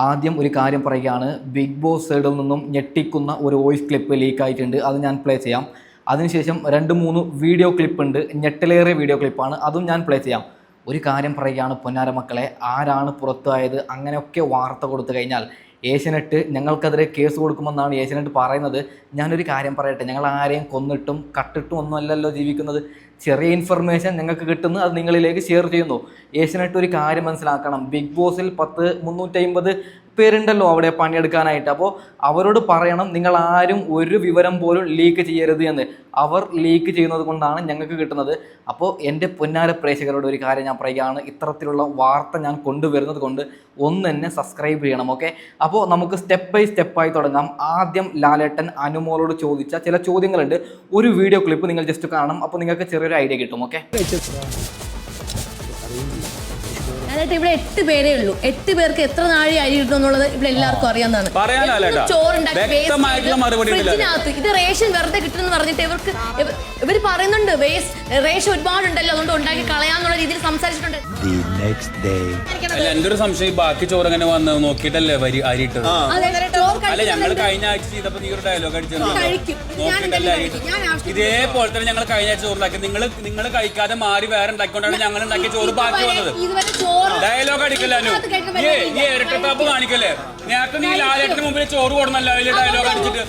ആദ്യം ഒരു കാര്യം പറയുകയാണ്, ബിഗ് ബോസ് സൈഡിൽ നിന്നും ഞെട്ടിക്കുന്ന ഒരു വോയിസ് ക്ലിപ്പ് ലീക്കായിട്ടുണ്ട്. അത് ഞാൻ പ്ലേ ചെയ്യാം. അതിനുശേഷം 2-3 വീഡിയോ ക്ലിപ്പ് ഉണ്ട്, ഞെട്ടലേറിയ വീഡിയോ ക്ലിപ്പാണ്, അതും ഞാൻ പ്ലേ ചെയ്യാം. ഒരു കാര്യം പറയുകയാണ് പൊന്നാര മക്കളെ, ആരാണ് പുറത്തായത് അങ്ങനെയൊക്കെ വാർത്ത കൊടുത്തു കഴിഞ്ഞാൽ ഏഷ്യനെറ്റ് ഞങ്ങൾക്കെതിരെ കേസ് കൊടുക്കുമെന്നാണ് ഏഷ്യനെറ്റ് പറയുന്നത്. ഞാനൊരു കാര്യം പറയട്ടെ, ഞങ്ങൾ ആരെയും കൊന്നിട്ടും കട്ടിട്ടും ഒന്നുമല്ലല്ലോ ജീവിക്കുന്നത്. ചെറിയ ഇൻഫർമേഷൻ ഞങ്ങൾക്ക് കിട്ടുന്നു, അത് നിങ്ങളിലേക്ക് ഷെയർ ചെയ്യുന്നു. ഏഷ്യനെറ്റ് ഒരു കാര്യം മനസ്സിലാക്കണം, ബിഗ് ബോസിൽ 350 പേരുണ്ടല്ലോ അവിടെ പണിയെടുക്കാനായിട്ട്. അപ്പോൾ അവരോട് പറയണം, നിങ്ങൾ ആരും ഒരു വിവരം പോലും ലീക്ക് ചെയ്യരുത് എന്ന്. അവർ ലീക്ക് ചെയ്യുന്നത് കൊണ്ടാണ് ഞങ്ങൾക്ക് കിട്ടുന്നത്. അപ്പോൾ എൻ്റെ പൊന്നാര പ്രേക്ഷകരോട് ഒരു കാര്യം ഞാൻ പറയുകയാണ്, ഇത്തരത്തിലുള്ള വാർത്ത ഞാൻ കൊണ്ടുവരുന്നത് കൊണ്ട് ഒന്ന് എന്നെ സബ്സ്ക്രൈബ് ചെയ്യണം, ഓക്കെ? അപ്പോൾ നമുക്ക് സ്റ്റെപ്പ് ബൈ സ്റ്റെപ്പായി തുടങ്ങാം. ആദ്യം ലാലേട്ടൻ അനുമോളോട് ചോദിച്ച ചില ചോദ്യങ്ങളുണ്ട്. ഒരു വീഡിയോ ക്ലിപ്പ് നിങ്ങൾ ജസ്റ്റ് കാണണം, അപ്പോൾ നിങ്ങൾക്ക് ചെറിയൊരു ഐഡിയ കിട്ടും, ഓക്കെ? അതായത് ഇവിടെ 8 പേരേ ഉള്ളൂ. 8 പേർക്ക് എത്ര നാഴി അരി കിട്ടും എന്നുള്ളത് ഇവിടെ എല്ലാവർക്കും അറിയാവുന്നതാണ്. ഫ്രിഡ്ജിനകത്ത് ഇത് റേഷൻ വെറുതെ കിട്ടുമെന്ന് പറഞ്ഞിട്ട് ഇവർ പറയുന്നുണ്ട് റേഷൻ ഒരുപാടുണ്ടല്ലോ, അതുകൊണ്ട് ഉണ്ടാക്കി കളയാന്നുള്ള രീതിയിൽ സംസാരിച്ചിട്ടുണ്ട്. എന്റെ ഒരു സംശയം, ബാക്കി ചോറ് എങ്ങനെ വന്ന് നോക്കിയിട്ടല്ലേ അരിയിട്ടത്? അല്ല, ഞങ്ങൾ കഴിഞ്ഞ ആഴ്ച ചെയ്തപ്പോ നീ ഒരു ഡയലോഗ് അടിച്ചത് ഇതേപോലെ തന്നെ ഞങ്ങൾ കഴിഞ്ഞ ആഴ്ച ചോറുണ്ടാക്കി. നിങ്ങൾ കഴിക്കാതെ മാറി വേറെ ഉണ്ടാക്കിക്കൊണ്ടാണ് ഞങ്ങൾ ഉണ്ടാക്കിയ ചോറ് ബാക്കി വന്നത്. ഡയലോഗ് അടിക്കല്ലോ, ഈ ഇരട്ടത്താപ്പ് കാണിക്കല്ലേ? ഞങ്ങൾക്ക് നീ ലാലേട്ടന് മുമ്പിൽ ചോറ് കൊടുന്നല്ലോ അതിൽ ഡയലോഗ് അടിച്ചിട്ട്.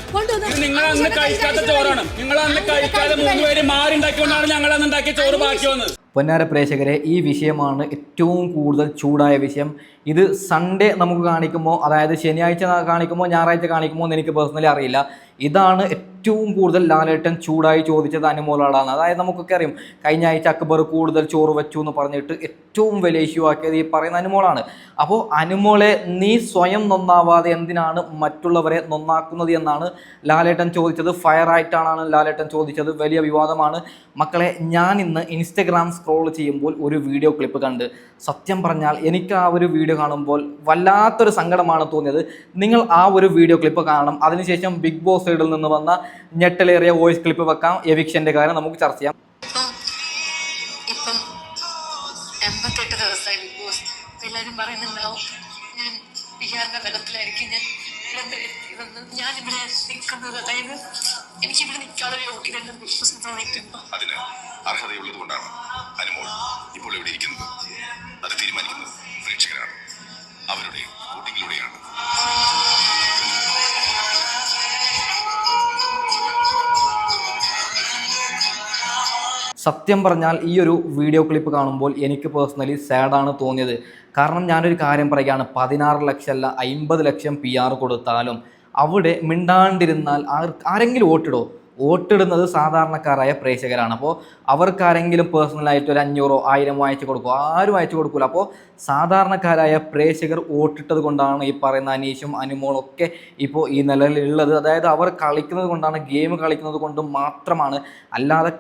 ഇത് നിങ്ങൾ അന്ന് കഴിക്കാത്ത ചോറാണ്. നിങ്ങൾ അന്ന് കഴിക്കാതെ 3 പേര് മാറി ഉണ്ടാക്കിക്കൊണ്ടാണ് ഞങ്ങൾ അന്ന് ഉണ്ടാക്കിയ ചോറ് ബാക്കി വന്നത്. പൊന്നാര പ്രേക്ഷകരെ, ഈ വിഷയമാണ് ഏറ്റവും കൂടുതൽ ചൂടായ വിഷയം. ഇത് സൺഡേ നമുക്ക് കാണിക്കുമോ, അതായത് ശനിയാഴ്ച കാണിക്കുമോ ഞായറാഴ്ച കാണിക്കുമോ എന്ന് എനിക്ക് പേഴ്സണലി അറിയില്ല. ഇതാണ് ഏറ്റവും കൂടുതൽ ലാലേട്ടൻ ചൂടായി ചോദിച്ചത് അനുമോളോടാണ്. അതായത് നമുക്കൊക്കെ അറിയാം, കഴിഞ്ഞ ആഴ്ച അക്ബർ കൂടുതൽ ചോറ് വെച്ചു എന്ന് പറഞ്ഞിട്ട് ഏറ്റവും വലിയ ഇഷ്യൂ ആക്കിയത് ഈ പറയുന്ന അനുമോളാണ്. അപ്പോൾ അനുമോളെ, നീ സ്വയം നന്നാവാതെ എന്തിനാണ് മറ്റുള്ളവരെ നന്നാക്കുന്നത് എന്നാണ് ലാലേട്ടൻ ചോദിച്ചത്. ഫയർ ആയിട്ടാണ് ലാലേട്ടൻ ചോദിച്ചത്. വലിയ വിവാദമാണ് മക്കളെ. ഞാൻ ഇന്ന് ഇൻസ്റ്റഗ്രാം സ്ക്രോൾ ചെയ്യുമ്പോൾ ഒരു വീഡിയോ ക്ലിപ്പ് കണ്ട്, സത്യം പറഞ്ഞാൽ എനിക്ക് ആ ഒരു വീഡിയോ കാണുമ്പോൾ വല്ലാത്തൊരു സങ്കടമാണ് തോന്നിയത്. നിങ്ങൾ ആ ഒരു വീഡിയോ ക്ലിപ്പ് കാണണം. അതിനുശേഷം ബിഗ് ബോസ് സൈഡിൽ നിന്ന് വന്ന ഞെട്ടലേറിയ വോയിസ് ക്ലിപ്പ് വെക്കാം. എവിക്ഷന്റെ കാര്യം നമുക്ക് ചർച്ച ചെയ്യാം. ഇപ്പം 88 ദിവസമായി ബിഗ് ബോസ്. എല്ലാവരും പറയുന്നുണ്ടാവും ഞാൻ ബിഹാറിന്റെ ബലത്തിലായിരിക്കും ഞാൻ ഇവിടെ നിൽക്കുന്നത്. അതായത് എനിക്കിവിടെ നിൽക്കാതെ യോഗ്യതയുണ്ട് ബിഗ് ബോസ് തോന്നിയിട്ടുണ്ട്. അതിന് അർഹതയുള്ളത് കൊണ്ടാണ് അനുമോൾ ഇപ്പോൾ ഇവിടെ ഇരിക്കുന്നത്. അത് തീരുമാനിക്കുന്നത് പ്രേക്ഷകരാണ്, അവരുടെ വോട്ടിങ്ങിലൂടെയാണ്. സത്യം പറഞ്ഞാൽ ഈ ഒരു വീഡിയോ ക്ലിപ്പ് കാണുമ്പോൾ എനിക്ക് പേഴ്സണലി സാഡാണ് തോന്നിയത്. കാരണം ഞാനൊരു കാര്യം പറയുകയാണ്, 16 ലക്ഷം അല്ല 50 ലക്ഷം PR കൊടുത്താലും അവിടെ മിണ്ടാണ്ടിരുന്നാൽ ആരെങ്കിലും വോട്ടിടുന്നത് സാധാരണക്കാരായ പ്രേക്ഷകരാണ്. അപ്പോൾ അവർക്കാരെങ്കിലും പേഴ്സണലായിട്ട് ഒരു 500 1000 അയച്ചു കൊടുക്കും? ആരും അയച്ചു കൊടുക്കില്ല. അപ്പോൾ സാധാരണക്കാരായ പ്രേക്ഷകർ വോട്ടിട്ടത് കൊണ്ടാണ് ഈ പറയുന്ന അനീഷും അനുമോളൊക്കെ ഇപ്പോൾ ഈ നിലയിലുള്ളത്. അതായത് അവർ കളിക്കുന്നത് കൊണ്ടാണ്, ഗെയിം കളിക്കുന്നത് കൊണ്ട് മാത്രമാണ്. അല്ലാതെ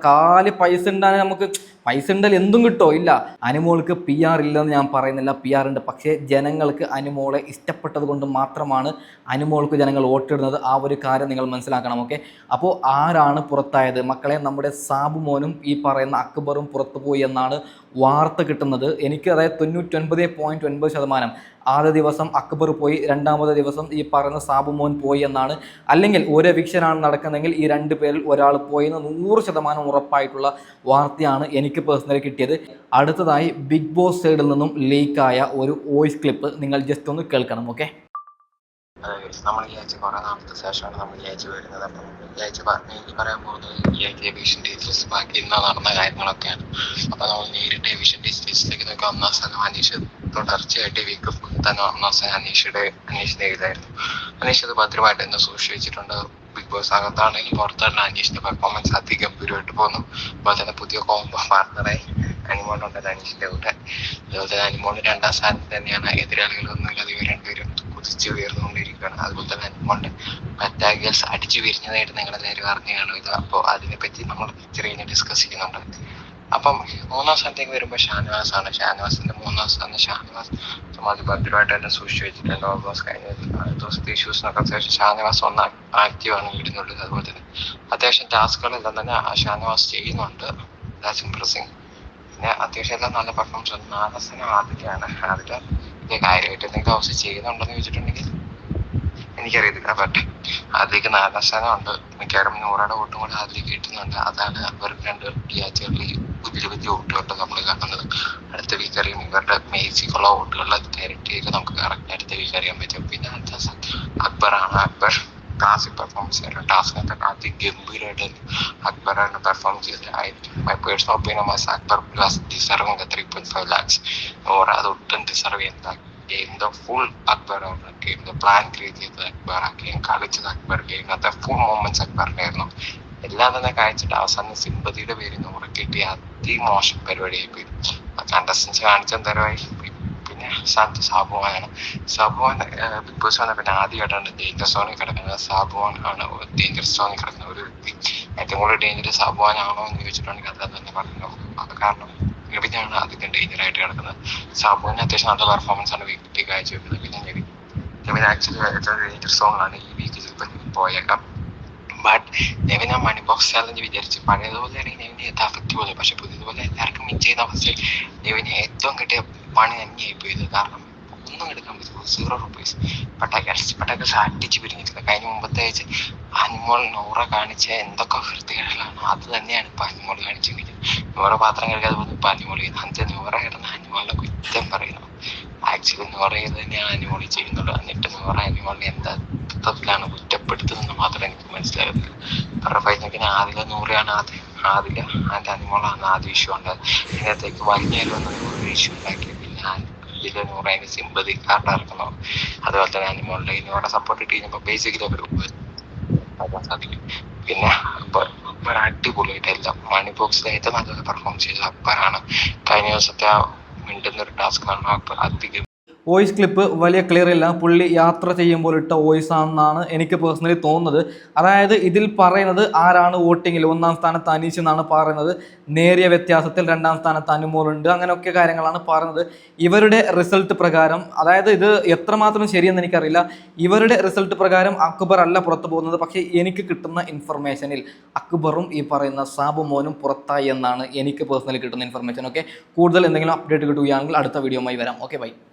പൈസ ഉണ്ടാകും, നമുക്ക് പൈസ ഉണ്ടാൽ എന്തും കിട്ടോ? ഇല്ല. അനുമോൾക്ക് PR ഇല്ലെന്ന് ഞാൻ പറയുന്നില്ല, PR ഉണ്ട്. പക്ഷേ ജനങ്ങൾക്ക് അനുമോളെ ഇഷ്ടപ്പെട്ടത് കൊണ്ട് മാത്രമാണ് അനുമോൾക്ക് ജനങ്ങൾ വോട്ടിടുന്നത്. ആ ഒരു കാര്യം നിങ്ങൾ മനസ്സിലാക്കണം, ഓക്കെ? അപ്പോൾ ആരാണ് പുറത്തായത് മക്കളെ? നമ്മുടെ സാബു മോനും ഈ പറയുന്ന അക്ബറും പുറത്തു പോയി എന്നാണ് വാർത്ത കിട്ടുന്നത്. എനിക്ക് അതായത് 99.9% ആദ്യ ദിവസം അക്ബർ പോയി, രണ്ടാമത്തെ ദിവസം ഈ പറയുന്ന സാബു മോൻ പോയി എന്നാണ്. അല്ലെങ്കിൽ ഒരു എവിക്ഷനാണ് നടക്കുന്നതെങ്കിൽ ഈ 2 പേരിൽ ഒരാൾ പോയെന്ന് 100% ഉറപ്പായിട്ടുള്ള വാർത്തയാണ് എനിക്ക് പേഴ്സണലി കിട്ടിയത്. അടുത്തതായി ബിഗ് ബോസ് സൈഡിൽ നിന്നും ലീക്കായ ഒരു വോയിസ് ക്ലിപ്പ് നിങ്ങൾ ജസ്റ്റ് ഒന്ന് കേൾക്കണം, ഓക്കെ? നമ്മൾ ഈ ആഴ്ച കുറെ നാളത്തെ ശേഷമാണ് നമ്മൾ ഈ ആഴ്ച വരുന്നത്. അപ്പം ഈ ആഴ്ച എനിക്ക് പറയാൻ പോകുന്നത് ഈ ആഴ്ച എവിക്ഷൻ ഡേറ്റ്സ് ബാക്കി ഇന്ന് നടന്ന കാര്യങ്ങളൊക്കെയാണ്. അപ്പൊ നമ്മൾ നേരിട്ട് എവിക്ഷൻ ഡേറ്റ്സിലേക്ക് നോക്കുക. 1-ാം സ്ഥാനം അനീഷ്, തുടർച്ചയായിട്ട് വീക്ക് ഫുൾ തന്നെ 1-ാം സ്ഥാനം അനീഷിന്റെ കയ്യിലായിരുന്നു. അനീഷ് അത് ഭദ്രമായിട്ട് തന്നെ സൂക്ഷിച്ചു വെച്ചിട്ടുണ്ട്. ബിഗ് ബോസ് അകത്താണെങ്കിലും പുറത്താണെങ്കിലും അനീഷിന്റെ പെർഫോമൻസ് അതിഗംഭീരമായിട്ട് പോകുന്നു. അതുപോലെ തന്നെ പുതിയ കോംബോ പാർട്ണറായി അനുമോളുണ്ടല്ലോ അനീഷിന്റെ കൂടെ. അതുപോലെ തന്നെ അനുമോള് 2-ാം സ്ഥാനത്ത് തന്നെയാണ്. എതിരാളികളൊന്നുമില്ലാതെ ഇവർ 2 പേരും കുതിച്ച് ഉയർന്നുകൊണ്ടിരിക്കുകയാണ്. അതുപോലെ തന്നെ അനുമോളുടെ അറ്റാക്കേഴ്സ് അടിച്ചു വിരിഞ്ഞതായിട്ട് നിങ്ങളെല്ലാവരും അറിഞ്ഞാണ് ഇത്. അപ്പോൾ അതിനെപ്പറ്റി നമ്മൾ ചെറിയ ഡിസ്കസ് ചെയ്യുന്നുണ്ട്. അപ്പം 3-ാം സ്ഥാനത്തേക്ക് വരുമ്പോൾ ഷാനവാസാണ്. ഷാനവാസിന്റെ 3-ാം സ്ഥാനം ഷാനവാസ് ഭദ്രമായിട്ട് തന്നെ സൂക്ഷിച്ചു വെച്ചിട്ടുണ്ട്. ഓൾമോസ്റ്റ് കഴിഞ്ഞ ദിവസത്തെ ഇഷ്യൂസിനൊക്കെ ശേഷം ഷാനവാസ് ഒന്ന് ആക്റ്റീവാണ് വീടിനുള്ളിൽ. അതുപോലെ തന്നെ അത്യാവശ്യം ടാസ്കുകളെല്ലാം തന്നെ ഷാനവാസ് ചെയ്യുന്നുണ്ട്. That's impressing. പിന്നെ അത്യാവശ്യം എല്ലാം നല്ല പെർഫോമൻസ് ഉണ്ട്. 4-ാം സ്ഥാനം ആദിലാണ്. കാര്യമായിട്ട് എന്തെങ്കിലും ഹൗസ് ചെയ്യുന്നുണ്ടെന്ന് ചോദിച്ചിട്ടുണ്ടെങ്കിൽ എനിക്കറിയത്തില്ല. ബട്ട് അതിലേക്ക് 4 സ്ഥാനമുണ്ട്, മിക്കവാറും 100 വോട്ടും കൂടെ അതിലേക്ക് കിട്ടുന്നുണ്ട്. അതാണ് അവർക്ക് 2 ഡിയാച്ചുകളിൽ വലിയ വലിയ വോട്ടുകളുണ്ട് നമ്മൾ കാണുന്നത്. അടുത്ത വീക്ക് അറിയാം ഇവരുടെ മേസിക്കുള്ള വോട്ടുകളുടെ ക്ലാരിറ്റിയൊക്കെ നമുക്ക് കറക്റ്റ് അടുത്ത വീക്ക് അറിയാൻ പറ്റും. പിന്നെ അടുത്ത അക്ബറാണ്. അക്ബർ ക്ലാസിക് പെർഫോമൻസ് ആയിരുന്നു. ടാസ്കിനകത്ത് അതിഗംഭീരമായിട്ട് അക്ബറാണ് പെർഫോം ചെയ്തത്. My personal opinion was Akbar plus deserving 3.5 lakhs. Or അത് ഒട്ടും ഡിസർവ് ചെയ്യുന്ന ഗെയിം ഫുൾ അക്ബറാണ്. ഗെയിം പ്ലാൻ ക്രിയേറ്റ് ചെയ്തത് അക്ബർ, ഗെയിം കളിച്ചത് അക്ബർ, ഗെയിമിനകത്തെ ഫുൾ മൂമെന്റ്സ് അക്ബറിന്റെ ആയിരുന്നു. എല്ലാം തന്നെ കഴിച്ചിട്ട് അവസാനം സിമ്പതിയുടെ പേര് 100 കിട്ടി അതിമോശം പരിപാടിയായി പോയി. കണ്ടസ്റ്റൻസ് കാണിച്ച തരമായി. പിന്നെ സാബുവാനാണ്. സാബുവാൻ ബിഗ് ബോസ് വന്ന പിന്നെ ആദ്യമായിട്ടാണ് ഡേഞ്ചർ സോണിൽ കിടക്കുന്നത്. സാബുവാൻ ആണ് ഡേഞ്ചർ സോണിൽ കിടക്കുന്ന ഒരു വ്യക്തി. ഏറ്റവും കൂടുതൽ ഡേഞ്ചർ സാബുവാൻ ആണോ എന്ന് ചോദിച്ചിട്ടുണ്ടെങ്കിൽ അത് തന്നെ പറഞ്ഞു. അത് കാരണം നിവിനാണ് അധികം ഡേഞ്ചർ ആയിട്ട് കിടക്കുന്നത്. സാബുവിന് അത്യാവശ്യം നല്ല പെർഫോമൻസ് ആണ് വീക്കിൽ കാഴ്ചവെക്കുന്നത്. പിന്നെ നിവിൻ ആക്ച്വലി ഡേഞ്ചർ സോണിലാണ്. ഈ വീക്ക് ചിലപ്പോൾ പോയേക്കാം. ബട്ട് നെവിൻ ആ മണി ബോക്സ് ചാലഞ്ച് വിചാരിച്ച് പഴയതുപോലെ ആണെങ്കിൽ നെവിനെ ഇത് അഫക്റ്റ് പോലെ, പക്ഷെ പുതിയതുപോലെ എല്ലാവർക്കും വിൻ ചെയ്യുന്ന അവസ്ഥയിൽ നെവിന് ഏറ്റവും കിട്ടിയ പണി തന്നെയായി പോയത്. കാരണം ഒന്നും എടുക്കാൻ പറ്റില്ല, 0 rupees. പട്ടാക്കൽസ് അടിച്ച് പിരിഞ്ഞിട്ടില്ല. കഴിഞ്ഞ മുമ്പത്തെ ആഴ്ച അനിമോൾ നൂറ കാണിച്ച എന്തൊക്കെ വൃത്തികളാണ് അത് തന്നെയാണ് ഇപ്പൊ അനിമോൾ കാണിച്ചിരിക്കുന്നത്. നൂറ പാത്രം കഴിക്കാതെ പോകുന്നു ഇപ്പൊ അനിമോൾ ചെയ്യുന്നത്. അന്നത്തെ നൂറ കിടന്ന് അനിമോളിനെ കുറ്റം പറയുന്നു. ആക്ച്വലി നൂറ ചെയ്ത് തന്നെയാണ് അനിമോൾ ചെയ്യുന്നുള്ളൂ. എന്നിട്ട് നൂറ അനിമോളിനെ എന്താ ാണ് കുറ്റപ്പെടുത്തുന്നത് മാത്രമേ എനിക്ക് മനസ്സിലാകുന്നില്ല. അവരുടെ ഫൈനലിന് ആദില നൂറയാണ് ആദില ആൻഡ് അനിമോളാണ് ആദ്യം ഇഷ്യൂ ഉണ്ടായത്. ഇതിനകത്തേക്ക് വലിഞ്ഞാലും നൂറ് ഇഷ്യൂ ഉണ്ടാക്കി. പിന്നെ ഇതിലെ നൂറ് അതിന് സിമ്പതി കാർഡ് ഇറക്കണം. അതുപോലെ തന്നെ അനിമോളുടെ ഇനിയോടെ സപ്പോർട്ട് ഇട്ട് കഴിഞ്ഞപ്പോൾ ബേസിക്കലി അവർ അതാൻ സാധിക്കും. പിന്നെ അക്ബർ അടിപൊളിയായിട്ട് എല്ലാം മണി ബോക്സിൽ ഏറ്റവും നല്ലത് പെർഫോം ചെയ്തത് അക്ബറാണ്. കഴിഞ്ഞ ദിവസത്തെ മിണ്ടുന്നൊരു ടാസ്ക്കാണ് അക്ബർ അധികം. വോയിസ് ക്ലിപ്പ് വലിയ ക്ലിയർ ഇല്ല. പുള്ളി യാത്ര ചെയ്യുമ്പോൾ ഇട്ട വോയിസ് ആണെന്നാണ് എനിക്ക് പേഴ്സണലി തോന്നുന്നത്. അതായത് ഇതിൽ പറയുന്നത് ആരാണ് വോട്ടിങ്ങിൽ 1ാം സ്ഥാനത്ത് അനീഷ് എന്നാണ് പറയുന്നത്. നേരിയ വ്യത്യാസത്തിൽ 2ാം സ്ഥാനത്ത് അനുമോളുണ്ട്. അങ്ങനെയൊക്കെ കാര്യങ്ങളാണ് പറയുന്നത്. ഇവരുടെ റിസൾട്ട് പ്രകാരം, അതായത് ഇത് എത്രമാത്രം ശരിയെന്ന് എനിക്കറിയില്ല, ഇവരുടെ റിസൾട്ട് പ്രകാരം അക്ബർ അല്ല പുറത്തു പോകുന്നത്. പക്ഷേ എനിക്ക് കിട്ടുന്ന ഇൻഫർമേഷനിൽ അക്ബറും ഈ പറയുന്ന സാബു മോനും പുറത്തായി എന്നാണ് എനിക്ക് പേഴ്സണലി കിട്ടുന്ന ഇൻഫർമേഷൻ. ഓക്കെ, കൂടുതൽ എന്തെങ്കിലും അപ്ഡേറ്റ് കിട്ടുകയാണെങ്കിൽ അടുത്ത വീഡിയോയുമായി വരാം. Okay, by.